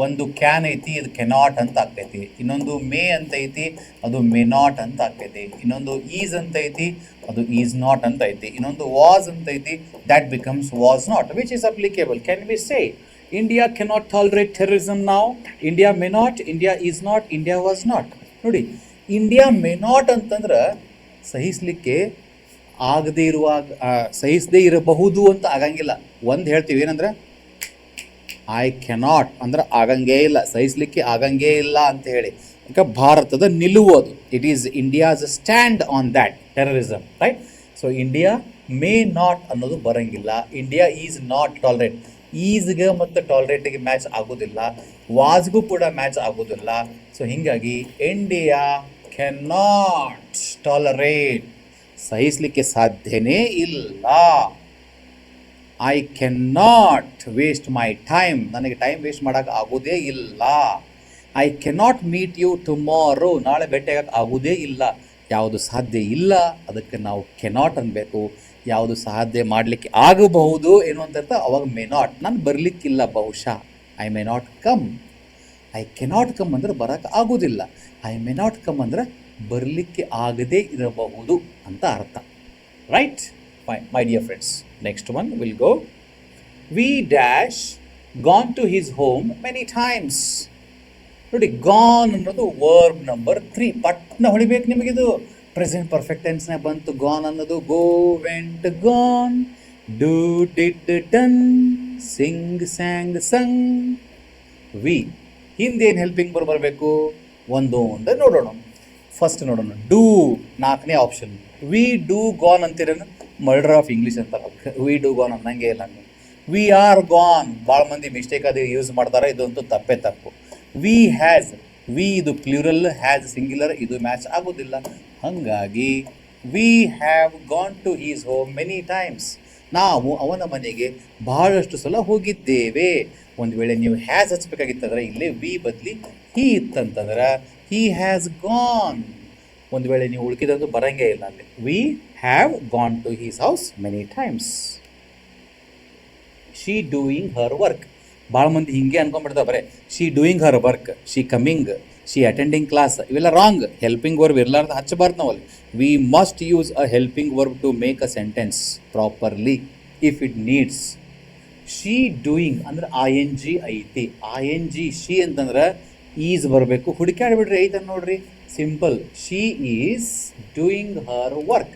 ಒಂದು ಕ್ಯಾನ್ ಐತಿ, ಇದು ಕೆನಾಟ್ ಅಂತ ಆಗ್ತೈತಿ. ಇನ್ನೊಂದು ಮೇ ಅಂತ ಐತಿ, ಅದು ಮೇ ನಾಟ್ ಅಂತ ಆಗ್ತೈತಿ. ಇನ್ನೊಂದು ಈಸ್ ಅಂತ ಐತಿ, ಅದು ಈಸ್ ನಾಟ್ ಅಂತ ಐತಿ. ಇನ್ನೊಂದು ವಾಸ್ ಅಂತ ಐತಿ, that becomes was not, which is applicable. Can we say India cannot tolerate terrorism ನಾವು? India may not, India is not, India was not. ನೋಡಿ, ಇಂಡಿಯಾ ಮೇ ನಾಟ್ ಅಂತಂದ್ರೆ ಸಹಿಸಲಿಕ್ಕೆ ಆಗದೇ ಇರುವಾಗ, ಸಹಿಸದೇ ಇರಬಹುದು ಅಂತ ಆಗಂಗಿಲ್ಲ. ಒಂದು ಹೇಳ್ತೀವಿ ಏನಂದ್ರೆ ಐ ಕೆನಾಟ್ ಅಂದ್ರೆ ಆಗಂಗೇ ಇಲ್ಲ, ಸಹಿಸಲಿಕ್ಕೆ ಆಗಂಗೇ ಇಲ್ಲ ಅಂತ ಹೇಳಿ. ಈಗ ಭಾರತದ ನಿಲುವು ಅದು. It is India's stand on that terrorism, right? So India may not ಅನ್ನೋದು ಬರಂಗಿಲ್ಲ. India is not tolerate. ಈಸ್ಗೆ ಮತ್ತು ಟಾಲರೇಟ್ಗೆ ಮ್ಯಾಚ್ ಆಗೋದಿಲ್ಲ, ವಾಸ್ಗೂ ಕೂಡ ಮ್ಯಾಚ್ ಆಗೋದಿಲ್ಲ. ಸೊ ಹೀಗಾಗಿ ಇಂಡಿಯಾ ಕೆನಾಟ್ ಟಾಲರೇಟ್, ಸಹಿಸಲಿಕ್ಕೆ ಸಾಧ್ಯನೇ ಇಲ್ಲ. I can not waste my time, ನನಗೆ ಟೈಮ್ ವೇಸ್ಟ್ ಮಾಡೋಕೆ ಆಗೋದೇ ಇಲ್ಲ. I cannot meet you tomorrow, ನಾಳೆ ಭೇಟಿಯಾಗಕ್ಕೆ ಆಗೋದೇ ಇಲ್ಲ. ಯಾವುದು ಸಾಧ್ಯ ಇಲ್ಲ ಅದಕ್ಕೆ ನಾವು ಕೆನಾಟ್ ಅನ್ಬೇಕು. ಯಾವುದು ಸಾಧ್ಯ ಮಾಡಲಿಕ್ಕೆ ಆಗಬಹುದು ಏನು ಅಂತ ಅವಾಗ ಮೇ ನಾಟ್, ನಾನು ಬರಲಿಕ್ಕಿಲ್ಲ ಬಹುಶಃ. I may not come. I cannot come ಅಂದ್ರೆ ಬರೋಕ್ಕೆ ಆಗೋದಿಲ್ಲ. ಐ ಮೇ ನಾಟ್ ಕಮ್ ಅಂದ್ರೆ ಬರಲಿಕ್ಕೆ ಆಗದೇ ಇರಬಹುದು ಅಂತ ಅರ್ಥ. Right? Fine my dear friends, next one will go. We dash gone to his home many times. ನೋಡಿ, ಗಾನ್ ಅನ್ನೋದು ವರ್ಬ್ ನಂಬರ್ 3. ಪಟ್ನ ಹೊಳಿಬೇಕು ನಿಮಗಿದು. ಪ್ರೆಸೆಂಟ್ ಪರ್ಫೆಕ್ಟ್ ಟೆನ್ಸ್ನಾಗ ಬಂತು ಗಾನ್ ಅನ್ನೋದು. Go, went, gone. Do, did, done. Sing, sang, sung. We ಹಿಂದೇನು helping ಬರಬೇಕು? ಒಂದೊಂದು ನೋಡೋಣ. ಫಸ್ಟ್ ನೋಡೋಣ, ಡೂ, 4ನೇ ಆಪ್ಷನ್. ವಿ ಡೂ ಗಾನ್ ಅಂತೀರೇನು? ಮರ್ಡರ್ ಆಫ್ ಇಂಗ್ಲೀಷ್ ಅಂತ. ವಿ ಡೂ ಗಾನ್ ಅನ್ನಂಗೆ ಇಲ್ಲ. ವಿ ಆರ್ ಗಾನ್ ಭಾಳ ಮಂದಿ ಮಿಸ್ಟೇಕ್ ಅದು ಯೂಸ್ ಮಾಡ್ತಾರೆ, ಇದಂತೂ ತಪ್ಪೇ ತಪ್ಪು. ವಿ ಹ್ಯಾಸ್, ವಿ ಇದು ಪ್ಲೂರಲ್, ಹ್ಯಾಸ್ ಸಿಂಗ್ಯುಲರ್, ಇದು ಮ್ಯಾಚ್ ಆಗೋದಿಲ್ಲ. ಹಾಗಾಗಿ we have gone to his home many times. ನಾವು ಅವನ ಮನೆಗೆ ಬಹಳಷ್ಟು ಸಲ ಹೋಗಿದ್ದೇವೆ. ಒಂದು ವೇಳೆ ನೀವು ಹ್ಯಾಸ್ ಹಚ್ಬೇಕಾಗಿತ್ತಂದ್ರೆ ಇಲ್ಲೇ ವಿ ಬದಲಿ ಹೀ ಇತ್ತಂತಂದ್ರೆ ಹೀ ಹ್ಯಾಸ್ ಗಾನ್. ಒಂದು ವೇಳೆ ನೀವು ಉಳ್ಕಿದಂತೂ ಬರಂಗೇ ಇಲ್ಲ ಅಲ್ಲಿ. We have gone to his house many times. She doing her work. ಭಾಳ ಮಂದಿ ಹಿಂಗೆ ಅನ್ಕೊಂಡ್ಬಿಡ್ತಾರೆ, ಬರೇ she doing her work, she coming, she attending class, ಇವೆಲ್ಲ ರಾಂಗ್. ಹೆಲ್ಪಿಂಗ್ ವರ್ಬ್ ಇರಲಾರ್ದು ಹಚ್ಚಬಾರ್ದು ನಾವಲ್ಲಿ. We must use a helping verb to make a sentence properly if it needs. She doing ಅಂದ್ರೆ ING ಐತಿ. ING ಶಿ ಅಂತಂದ್ರೆ is ಬರಬೇಕು. ಹುಡುಕಾಡ್ಬಿಡ್ರಿ, ಐತನ್ ನೋಡ್ರಿ, simple. She is doing her work.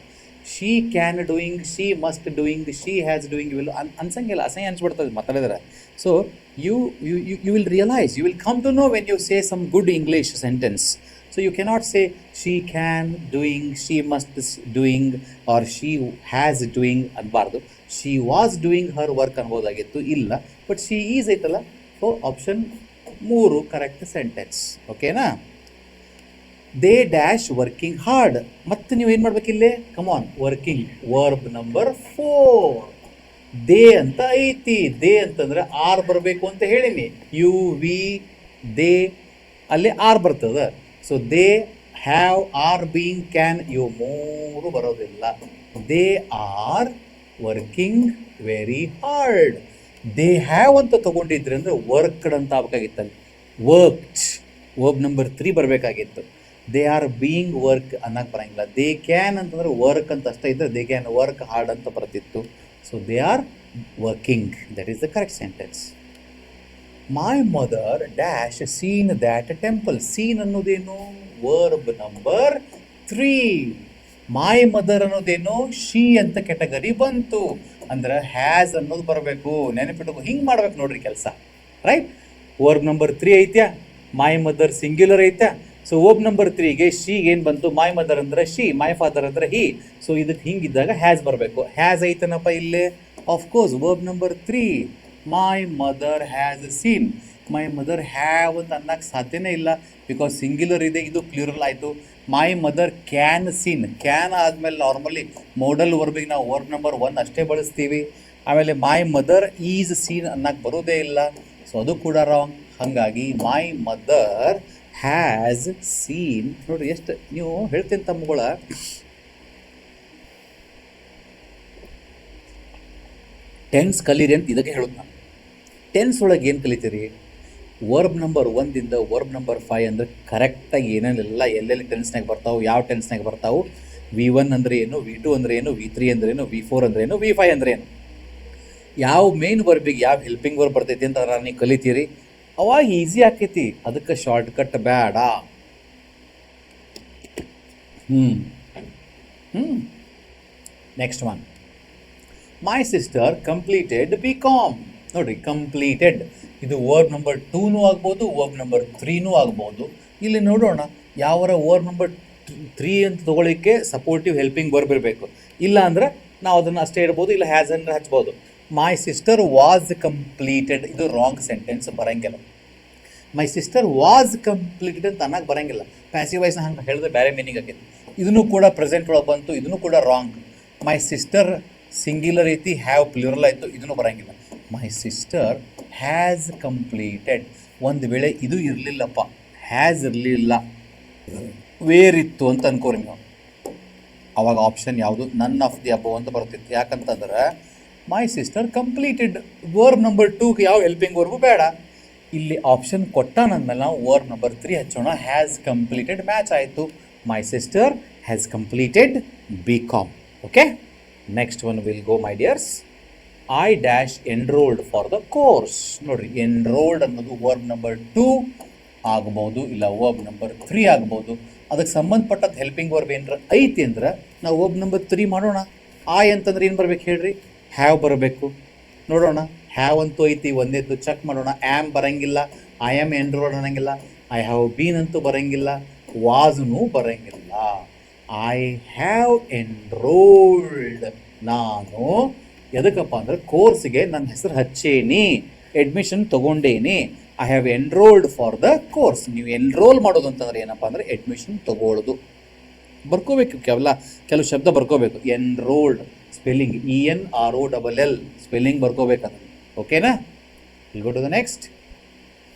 She can doing, she must doing, she has doing, ಇವೆಲ್ಲ ಅನ್ಸಂಗಿಲ್ಲ, ಅಸಹ್ಯ ಅನ್ಸ್ಬಿಡ್ತದೆ ಮಾತಾಡಿದ್ರೆ. So you will realize, you will come to know when you say some good English sentence. So you cannot say she can doing, she must doing, or she has doing ಅನ್ಬಾರ್ದು. she was doing her work ಅನ್ಬೋದಾಗಿತ್ತು, ಇಲ್ಲ. But she is ಐತಲ್ಲ, so option 3 correct sentence. ಓಕೆನಾ? They dash working hard. ಮತ್ತೆ ನೀವು ಏನು ಮಾಡ್ಬೇಕಿಲ್ಲೇ? Come on, working verb number 4. They ಅಂತ ಐತಿ. ದೇ ಅಂತಂದ್ರೆ ಆರ್ ಬರಬೇಕು ಅಂತ ಹೇಳಿನಿ. ಯು, ವಿ, ದೇ, ಅಲ್ಲಿ ಆರ್ ಬರ್ತದೆ. So they, have, are, being, can, ಇವು 3 ಬರೋದಿಲ್ಲ. They are working very hard. They have ಅಂತ ತೊಗೊಂಡಿದ್ರಿ ಅಂದರೆ ವರ್ಕ್ಡ್ ಅಂತ ಆಗ್ಬೇಕಾಗಿತ್ತಲ್ಲಿ. ವರ್ಕ್ಡ್ ವರ್ಬ್ ನಂಬರ್ 3 ಬರಬೇಕಾಗಿತ್ತು. ದೇ ಆರ್ ಬೀಯಿಂಗ್ ವರ್ಕ್ ಅನ್ನಕ್ಕೆ ಬರೋಂಗಿಲ್ಲ. ದೇ ಕ್ಯಾನ್ ಅಂತಂದ್ರೆ ವರ್ಕ್ ಅಂತ ಅಷ್ಟೇ ಇದ್ದರೆ ದೇ ಕ್ಯಾನ್ ವರ್ಕ್ ಹಾರ್ಡ್ ಅಂತ ಬರ್ತಿತ್ತು. So they are working. That is the correct sentence. My mother dash seen that temple. Seen ಅನ್ನೋದೇನು? Verb number 3. My mother ಅನ್ನೋದೇನು? ಶಿ ಅಂತ ಕೆಟಗರಿ ಬಂತು. ಅಂದ್ರೆ ಹ್ಯಾಸ್ ಅನ್ನೋದು ಬರಬೇಕು. ನೆನಪಿಟ್ಟು ಹಿಂಗೆ ಮಾಡ್ಬೇಕು ನೋಡ್ರಿ ಕೆಲಸ. ರೈಟ್? ವರ್ಬ್ ನಂಬರ್ 3 ಐತ್ಯಾ? ಮೈ ಮದರ್ ಸಿಂಗ್ಯುಲರ್ ಐತ್ಯಾ? ಸೊ ವರ್ಬ್ ನಂಬರ್ 3ಗೆ ಶೀಗೆ ಏನು ಬಂತು, ಮೈ ಮದರ್ ಅಂದರೆ ಶಿ, ಮೈ ಫಾದರ್ ಅಂದರೆ ಹಿ. ಸೊ ಇದಕ್ಕೆ ಹಿಂಗಿದ್ದಾಗ ಹ್ಯಾಸ್ ಬರಬೇಕು. ಹ್ಯಾಸ್ ಐತನಪ್ಪ ಇಲ್ಲೇ, of course verb number 3. My mother has seen. My mother have ಅಂತ ಅನ್ನಕ್ಕೆ ಸಾಧ್ಯನೇ ಇಲ್ಲ, ಬಿಕಾಸ್ ಸಿಂಗ್ಯುಲರ್ ಇದೆ, ಇದು ಪ್ಲೂರಲ್ ಆಯಿತು. My mother can seen. Can ಆದಮೇಲೆ ನಾರ್ಮಲಿ ಮೋಡಲ್ ವರ್ಬಿಗೆ ನಾವು ವರ್ಬ್ ನಂಬರ್ 1 ಅಷ್ಟೇ ಬಳಸ್ತೀವಿ. ಆಮೇಲೆ ಮೈ ಮದರ್ ಈಸ್ ಸೀನ್ ಅನ್ನಕ್ಕೆ ಬರೋದೇ ಇಲ್ಲ, ಸೊ ಅದು ಕೂಡ ರಾಂಗ್. ಹಾಗಾಗಿ ಮೈ ಮದರ್ ಹ್ಯಾಸ್ ಸೀನ್. ನೋಡಿರಿ ಎಷ್ಟು ನೀವು ಹೇಳ್ತೀನಿ ತಮ್ಮಗಳ, ಟೆನ್ಸ್ ಕಲೀರಿ ಅಂತ ಇದಕ್ಕೆ ಹೇಳೋದು ನಾನು. ಟೆನ್ಸ್ ಒಳಗೆ ಏನು ಕಲಿತೀರಿ, ವರ್ಬ್ ನಂಬರ್ 1ದಿಂದ ವರ್ಬ್ ನಂಬರ್ 5 ಅಂದರೆ ಕರೆಕ್ಟಾಗಿ ಏನೇನೆಲ್ಲ ಎಲ್ಲೆಲ್ಲಿ ಟೆನ್ಸ್ನಾಗ ಬರ್ತಾವೆ, ಯಾವ ಟೆನ್ಸ್ನಾಗ ಬರ್ತಾವೆ, V1 ಅಂದರೆ ಏನು, V2 ಅಂದರೆ ಏನು, V3 ಅಂದರೆ ಏನು, V4 ಅಂದರೆ ಏನು, V5 ಅಂದರೆ ಏನು, ಯಾವ ಮೇನ್ ವರ್ಬಿಗೆ ಯಾವ ಹೆಲ್ಪಿಂಗ್ ವರ್ಬ್ ಬರ್ತೈತಿ ಅಂತ ನೀವು ಕಲಿತೀರಿ, ಅವಾಗ ಈಸಿ ಆಕೈತಿ. ಅದಕ್ಕೆ ಶಾರ್ಟ್ಕಟ್ ಬೇಡ. ನೆಕ್ಸ್ಟ್ ಒನ್, ಮೈ ಸಿಸ್ಟರ್ ಕಂಪ್ಲೀಟೆಡ್ BCom. ನೋಡಿರಿ, ಕಂಪ್ಲೀಟೆಡ್ ಇದು ವರ್ಬ್ ನಂಬರ್ 2ನೂ ಆಗ್ಬೋದು, ವರ್ಬ್ ನಂಬರ್ 3ನೂ ಆಗ್ಬೋದು. ಇಲ್ಲಿ ನೋಡೋಣ, ಯಾವರ ವರ್ಬ್ ನಂಬರ್ 3 ಅಂತ ತೊಗೊಳಿಕ್ಕೆ ಸಪೋರ್ಟಿವ್ ಹೆಲ್ಪಿಂಗ್ ವರ್ಬ್ ಇರಬೇಕು. ಇಲ್ಲ ಅಂದ್ರೆ ನಾವು ಅದನ್ನು ಅಷ್ಟೇ ಇಡ್ಬೋದು, ಇಲ್ಲ ಹ್ಯಾಸ್ ಅಂದರೆ ಹಚ್ಬೋದು. ಮೈ ಸಿಸ್ಟರ್ ವಾಸ್ ಕಂಪ್ಲೀಟೆಡ್, ಇದು ರಾಂಗ್ ಸೆಂಟೆನ್ಸ್, ಬರೋಂಗಿಲ್ಲ. ಮೈ ಸಿಸ್ಟರ್ ವಾಸ್ ಕಂಪ್ಲೀಟೆಡ್ ಅಂತ ಅನ್ನಕ್ಕೆ ಬರೋಂಗಿಲ್ಲ. ಪ್ಯಾಸಿವ್ ವಾಯ್ಸ್ನ ಹಂಗೆ ಹೇಳಿದ್ರೆ ಬೇರೆ ಮೀನಿಂಗ್ ಆಗೈತಿ. ಇದನ್ನು ಕೂಡ ಪ್ರೆಸೆಂಟ್ ಒಳಗೆ ಬಂತು, ಇದನ್ನು ಕೂಡ ರಾಂಗ್. ಮೈ ಸಿಸ್ಟರ್ ಸಿಂಗ್ಯುಲರ್ ಐತಿ, ಹ್ಯಾವ್ ಪ್ಲೂರಲ್ ಆಯಿತು, ಇದನ್ನು ಬರೋಂಗಿಲ್ಲ. ಮೈ ಸಿಸ್ಟರ್ ಹ್ಯಾಸ್ ಕಂಪ್ಲೀಟೆಡ್. ಒಂದು ವೇಳೆ ಇದು ಇರಲಿಲ್ಲಪ್ಪ, ಹ್ಯಾಸ್ ಇರಲಿಲ್ಲ, ವೇರ್ ಇತ್ತು ಅಂತ ಅನ್ಕೋರಿ ನೀವು, ಅವಾಗ ಆಪ್ಷನ್ ಯಾವುದು, ನನ್ ಆಫ್ ದಿ ಅಬೋ ಅಂತ ಬರ್ತಿತ್ತು. ಯಾಕಂತಂದ್ರೆ my sister completed, verb number 2ಗೆ ಯಾವ ಹೆಲ್ಪಿಂಗ್ ವರ್ಬು ಬೇಡ. ಇಲ್ಲಿ ಆಪ್ಷನ್ ಕೊಟ್ಟಾನಂದ್ಮೇಲೆ ನಾವು ವರ್ಬ್ ನಂಬರ್ 3 ಹಚ್ಚೋಣ. ಹ್ಯಾಸ್ ಕಂಪ್ಲೀಟೆಡ್ ಮ್ಯಾಚ್ ಆಯಿತು. My sister has completed BCom. Okay, next one will go my dears. I dash enrolled for the course. ನೋಡಿರಿ, enrolled ಅನ್ನೋದು ವರ್ಬ್ ನಂಬರ್ 2 ಆಗ್ಬೋದು, ಇಲ್ಲ ವರ್ಬ್ ನಂಬರ್ 3 ಆಗ್ಬೋದು. ಅದಕ್ಕೆ ಸಂಬಂಧಪಟ್ಟದ್ದು ಹೆಲ್ಪಿಂಗ್ ವರ್ಬ್ ಏನಾರ ಐತಿ ಅಂದ್ರೆ ನಾವು ವರ್ಬ್ ನಂಬರ್ 3 ಮಾಡೋಣ. ಐ ಅಂತಂದ್ರೆ ಏನು ಬರ್ಬೇಕು ಹೇಳ್ರಿ, ಹ್ಯಾವ್ ಬರಬೇಕು. ನೋಡೋಣ, ಹ್ಯಾವ್ ಅಂತೂ ಐತಿ, ಒಂದೇದ್ದು ಚೆಕ್ ಮಾಡೋಣ. ಆ್ಯಮ್ ಬರೋಂಗಿಲ್ಲ, ಐ ಆಮ್ ಎನ್ರೋಲ್ಡ್ ಅನ್ನಂಗಿಲ್ಲ, ಐ ಹ್ಯಾವ್ ಬೀನ್ ಅಂತೂ ಬರೋಂಗಿಲ್ಲ, ವಾಸ್ನೂ ಬರೋಂಗಿಲ್ಲ. ಐ ಹ್ಯಾವ್ ಎನ್ರೋಲ್ಡ್, ನಾನು ಎದಕ್ಕಪ್ಪ ಅಂದ್ರೆ ಕೋರ್ಸ್ಗೆ ನನ್ನ ಹೆಸರು ಹಚ್ಚೇನಿ, ಅಡ್ಮಿಷನ್ ತೊಗೊಂಡೇನಿ. I have enrolled for the course. ನೀವು ಎನ್ರೋಲ್ ಮಾಡೋದು ಅಂತಂದ್ರೆ ಏನಪ್ಪ ಅಂದರೆ ಅಡ್ಮಿಷನ್ ತೊಗೊಳ್ಳೋದು. ಬರ್ಕೋಬೇಕು, ಕೆಲವು ಶಬ್ದ ಬರ್ಕೋಬೇಕು. ಎನ್ರೋಲ್ಡ್ ಸ್ಪೆಲ್ಲಿಂಗ್ ENROLL ಸ್ಪೆಲ್ಲಿಂಗ್ ಬರ್ಕೋಬೇಕಂದ್ರೆ. ಓಕೆನಾ? Will go to the next.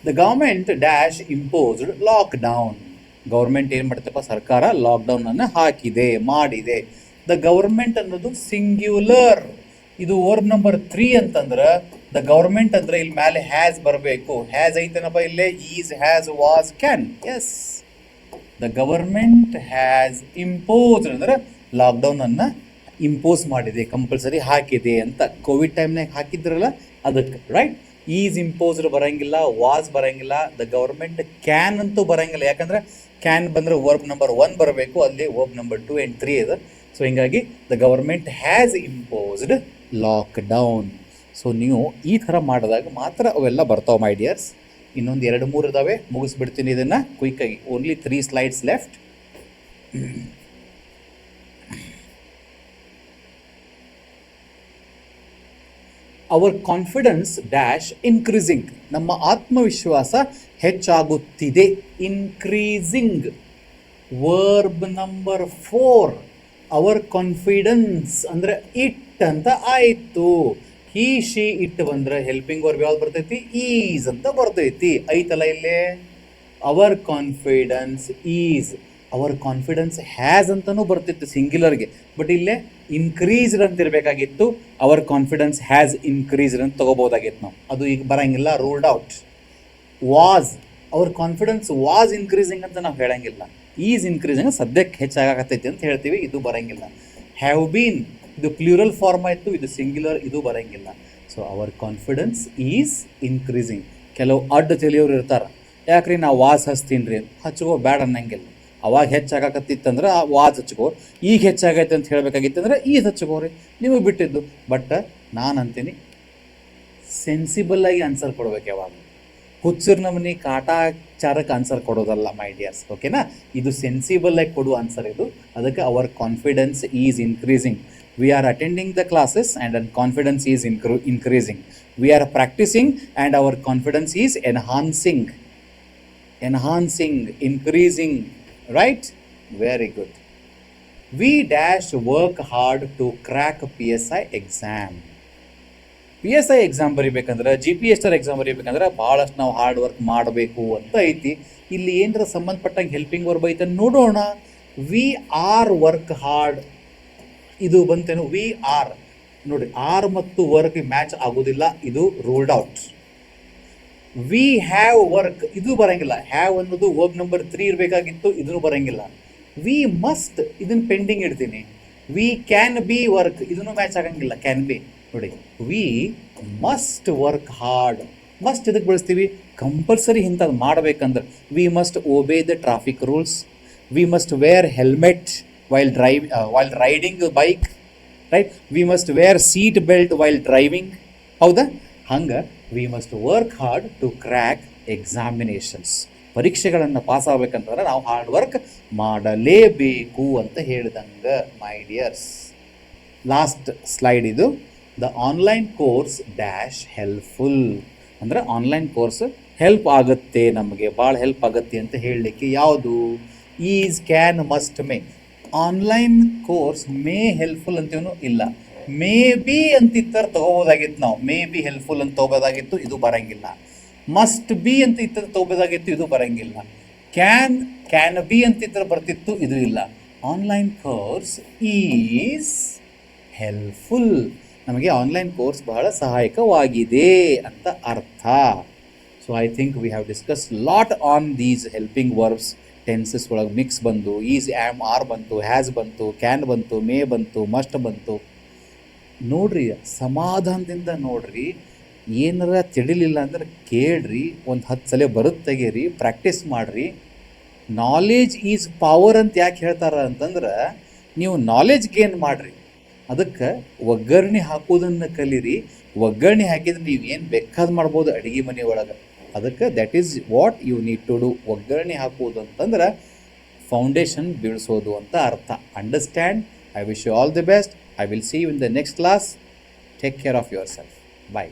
The government dash imposed lockdown. Government ಏನು ಮಾಡ್ತಪ್ಪ, ಸರ್ಕಾರ ಲಾಕ್ಡೌನನ್ನು ಹಾಕಿದೆ, ಮಾಡಿದೆ. ದ ಗೌರ್ಮೆಂಟ್ ಅನ್ನೋದು ಸಿಂಗ್ಯುಲರ್, ಇದು ವರ್ಬ್ ನಂಬರ್ 3 ಅಂತಂದ್ರೆ ದ ಗೌರ್ಮೆಂಟ್ ಅಂದರೆ ಇಲ್ಲಿ ಮೇಲೆ ಹ್ಯಾಸ್ ಬರಬೇಕು. ಹ್ಯಾಸ್ ಐತನಪ್ಪ ಇಲ್ಲೇ, is, has, was, can. Yes, the government has imposed ಅಂದ್ರೆ ಲಾಕ್ಡೌನನ್ನು ಇಂಪೋಸ್ ಮಾಡಿದೆ, ಕಂಪಲ್ಸರಿ ಹಾಕಿದೆ ಅಂತ. ಕೋವಿಡ್ ಟೈಮ್ನಾಗ ಹಾಕಿದ್ರಲ್ಲ ಅದಕ್ಕೆ, ರೈಟ್. ಈಸ್ ಇಂಪೋಸ್ಡ್ ಬರೋಂಗಿಲ್ಲ, ವಾಸ್ ಬರೋಂಗಿಲ್ಲ, ದ ಗವರ್ಮೆಂಟ್ ಕ್ಯಾನ್ ಅಂತೂ ಬರೋಂಗಿಲ್ಲ. ಯಾಕಂದರೆ ಕ್ಯಾನ್ ಬಂದರೆ ವರ್ಬ್ ನಂಬರ್ 1 ಬರಬೇಕು, ಅಲ್ಲಿ ವರ್ಬ್ ನಂಬರ್ 2 and 3 ಇದೆ. ಸೊ ಹಿಂಗಾಗಿ the government has imposed lockdown. So ನೀವು ಈ ಥರ ಮಾಡಿದಾಗ ಮಾತ್ರ ಅವೆಲ್ಲ ಬರ್ತಾವೆ ಮೈ ಡಿಯರ್ಸ್. ಇನ್ನೊಂದು 2-3 ಇದ್ದಾವೆ, ಮುಗಿಸ್ಬಿಡ್ತೀನಿ ಇದನ್ನು ಕ್ವಿಕ್ಕಾಗಿ. Only 3 slides left. Our confidence dash increasing. ನಮ್ಮ ಆತ್ಮವಿಶ್ವಾಸ ಹೆಚ್ಚಾಗುತ್ತಿದೆ. Increasing verb number 4. Our confidence ಅಂದರೆ ಇಟ್ ಅಂತ ಆಯಿತು. ಹಿ, ಶಿ, ಇಟ್ ಬಂದರೆ ಹೆಲ್ಪಿಂಗ್ ವರ್ಬ್ ಯಾವ್ದು ಬರ್ತೈತಿ, ಈಸ್ ಅಂತ ಬರ್ತೈತಿ. ಐತಲ್ಲ ಇಲ್ಲೇ, our confidence is. Our confidence has ಅಂತಲೂ ಬರ್ತಿತ್ತು ಸಿಂಗ್ಯುಲರ್ಗೆ, ಬಟ್ ಇಲ್ಲೇ ಇನ್ಕ್ರೀಸ್ಡ್ ಅಂತ ಇರಬೇಕಾಗಿತ್ತು. ಅವರ್ ಕಾನ್ಫಿಡೆನ್ಸ್ ಹ್ಯಾಸ್ ಇನ್ಕ್ರೀಸ್ಡ್ ಅಂತ ತೊಗೋಬೋದಾಗಿತ್ತು ನಾವು. ಅದು ಈಗ ಬರೋಂಗಿಲ್ಲ, ruled out. Was, our confidence was increasing ಅಂತ ನಾವು ಹೇಳಂಗಿಲ್ಲ. ಈಸ್ ಇನ್ಕ್ರೀಸಿಂಗ್ ಸದ್ಯಕ್ಕೆ ಹೆಚ್ಚಾಗತ್ತೈತಿ ಅಂತ ಹೇಳ್ತೀವಿ, ಇದು ಬರೋಂಗಿಲ್ಲ. ಹ್ಯಾವ್ ಬೀನ್, ಇದು ಪ್ಲೂರಲ್ ಫಾರ್ಮ್ ಆಯಿತು, ಇದು ಸಿಂಗ್ಯುಲರ್, ಇದು ಬರೋಂಗಿಲ್ಲ. So our confidence is increasing. ಕೆಲವು ಅಡ್ಡ ತಿಳಿಯೋರು ಇರ್ತಾರೆ, ಯಾಕ್ರಿ ನಾವು ವಾಸ್ ಹಚ್ತೀನಿ ರೀ, ಹಚ್ಕೋ ಬ್ಯಾಡ ಅನ್ನಂಗಿಲ್ಲ. ಅವಾಗ ಹೆಚ್ಚಾಗತ್ತಿತ್ತಂದ್ರೆ ವಾಸ್ ಹಚ್ಕೋ, ಈಗ ಹೆಚ್ಚಾಗೈತೆ ಅಂತ ಹೇಳಬೇಕಾಗಿತ್ತಂದ್ರೆ ಈಸ್ ಹಚ್ಕೋರಿ, ನಿಮಗೆ ಬಿಟ್ಟಿದ್ದು. ಬಟ್ ನಾನು ಅಂತೀನಿ ಸೆನ್ಸಿಬಲ್ ಆಗಿ ಆನ್ಸರ್ ಕೊಡ್ಬೇಕು ಯಾವಾಗ. ಹುಚ್ಚರ್ ನಮನಿ ಕಾಟಾಚಾರಕ್ಕೆ ಆನ್ಸರ್ ಕೊಡೋದಲ್ಲ ಮೈ ಡಿಯರ್ಸ್, ಓಕೆನಾ. ಇದು ಸೆನ್ಸಿಬಲ್ ಆಗಿ ಕೊಡುವ ಆನ್ಸರ್ ಇದು. ಅದಕ್ಕೆ our confidence is increasing. We are attending the classes and our confidence is increasing. We are practising and our confidence is enhancing, increasing, right? Very good. We dash work hard to crack PSI exam. PSI exam ಬರಿಬೇಕಂದ್ರೆ, GPS exam ಬರಿಬೇಕಂದ್ರೆ ಭಾಳಷ್ಟು ನಾವು hard work ಮಾಡಬೇಕು ಅಂತ ಐತಿ. ಇಲ್ಲಿ ಏನರ ಸಂಬಂಧಪಟ್ಟಂಗೆ ಹೆಲ್ಪಿಂಗ್ ವರ್ಬ್ ಐತೆ ನೋಡೋಣ. ವಿ ಆರ್ ವರ್ಕ್ ಹಾರ್ಡ್, ಇದು ಬಂತೇನು? ವಿ ಆರ್ ನೋಡಿ, ಆರ್ ಮತ್ತು ವರ್ಕ್ ಮ್ಯಾಚ್ ಆಗೋದಿಲ್ಲ, ಇದು ruled out. We have work, ಇದು ಬರಂಗಿಲ್ಲ. ಹ್ಯಾವ್ ಅನ್ನೋದು ವರ್ಬ್ ನಂಬರ್ 3 ಇರಬೇಕಾಗಿತ್ತು, ಇದನ್ನು ಬರಂಗಿಲ್ಲ. ವಿ ಮಸ್ಟ್, ಇದನ್ನು ಪೆಂಡಿಂಗ್ ಇಡ್ತೀನಿ. ವಿ ಕ್ಯಾನ್ ಬಿ ವರ್ಕ್, ಇದನ್ನು ಮ್ಯಾಚ್ ಆಗಂಗಿಲ್ಲ, ಕ್ಯಾನ್ ಬಿ. ನೋಡಿ, we must work hard. Must ಇದಕ್ಕೆ ಬಳಸ್ತೀವಿ, ಕಂಪಲ್ಸರಿ ಇಂಥದ್ದು ಮಾಡಬೇಕಂದ್ರೆ. We must obey the traffic rules. We must wear helmet while riding bike, right? We must wear seat belt while driving, ಹೌದಾ? ಹಂಗೆ we must work hard to crack examinations. ಪರೀಕ್ಷೆಗಳನ್ನು pass ಆಗ್ಬೇಕಂತಂದ್ರೆ ನಾವು hard work ಮಾಡಲೇಬೇಕು ಅಂತ ಹೇಳಿದಂಗೆ my dears. Last slide ಇದು. The online course dash helpful ಅಂದರೆ ಆನ್ಲೈನ್ ಕೋರ್ಸ್ ಹೆಲ್ಪ್ ಆಗುತ್ತೆ, ನಮಗೆ ಭಾಳ ಹೆಲ್ಪ್ ಆಗುತ್ತೆ ಅಂತ ಹೇಳಲಿಕ್ಕೆ ಯಾವುದು? Is, can, must, May. Online course May helpful ಅಂತೇನು ಇಲ್ಲ. ಮೇ ಬಿ ಅಂತಿತ್ತರ ತೊಗೋಬೋದಾಗಿತ್ತು ನಾವು. ಮೇ ಬಿ ಹೆಲ್ಪ್ಫುಲ್ ಅಂತ ತೊಗೋಬೋದಾಗಿತ್ತು, ಇದು ಬರಂಗಿಲ್ಲ. ಮಸ್ಟ್ ಬಿ ಅಂತ ಇತ್ತರ ತೊಗೋಬೋದಾಗಿತ್ತು, ಇದು ಬರಂಗಿಲ್ಲ. ಕ್ಯಾನ್ ಬಿ ಅಂತಿತ್ತರ ಬರ್ತಿತ್ತು, ಇದು ಇಲ್ಲ. ಆನ್ಲೈನ್ ಕೋರ್ಸ್ ಈಸ್ ಹೆಲ್ಪ್ಫುಲ್, ನಮಗೆ ಆನ್ಲೈನ್ ಕೋರ್ಸ್ ಬಹಳ ಸಹಾಯಕವಾಗಿದೆ ಅಂತ ಅರ್ಥ. So I think we have discuss lot on these helping verbs. Tenses ಒಳಗೆ ಮಿಕ್ಸ್ ಬಂದು, ಈಸ್, ಆ್ಯಮ್, ಆರ್ ಬಂತು, ಹ್ಯಾಸ್ ಬಂತು, ಕ್ಯಾನ್ ಬಂತು, ಮೇ ಬಂತು, ಮಸ್ಟ್ ಬಂತು. ನೋಡ್ರಿ, ಸಮಾಧಾನದಿಂದ ನೋಡ್ರಿ. ಏನಾರ ತಿಳಿಲಿಲ್ಲ ಅಂದ್ರೆ ಕೇಳ್ರಿ, ಒಂದು 10 ಸಲ ಬರುತ್ತೆ ತೆಗೀರಿ, ಪ್ರಾಕ್ಟೀಸ್ ಮಾಡಿರಿ. ನಾಲೆಜ್ ಈಸ್ ಪವರ್ ಅಂತ ಯಾಕೆ ಹೇಳ್ತಾರೆ ಅಂತಂದ್ರೆ, ನೀವು ನಾಲೆಜ್ ಗೇನ್ ಮಾಡಿರಿ. ಅದಕ್ಕೆ ಒಗ್ಗರಣೆ ಹಾಕೋದನ್ನು ಕಲೀರಿ. ಒಗ್ಗರಣೆ ಹಾಕಿದ್ರೆ ನೀವು ಏನು ಬೇಕಾದ್ ಮಾಡ್ಬೋದು ಅಡುಗೆ ಮನೆ ಒಳಗೆ. ಅದಕ್ಕೆ that is what you need to do. ಒಗ್ಗರಣೆ ಹಾಕೋದು ಅಂತಂದ್ರೆ ಫೌಂಡೇಶನ್ ಬೀಳಿಸೋದು ಅಂತ ಅರ್ಥ. Understand? I wish you all the best. I will see you in the next class. Take care of yourself. Bye.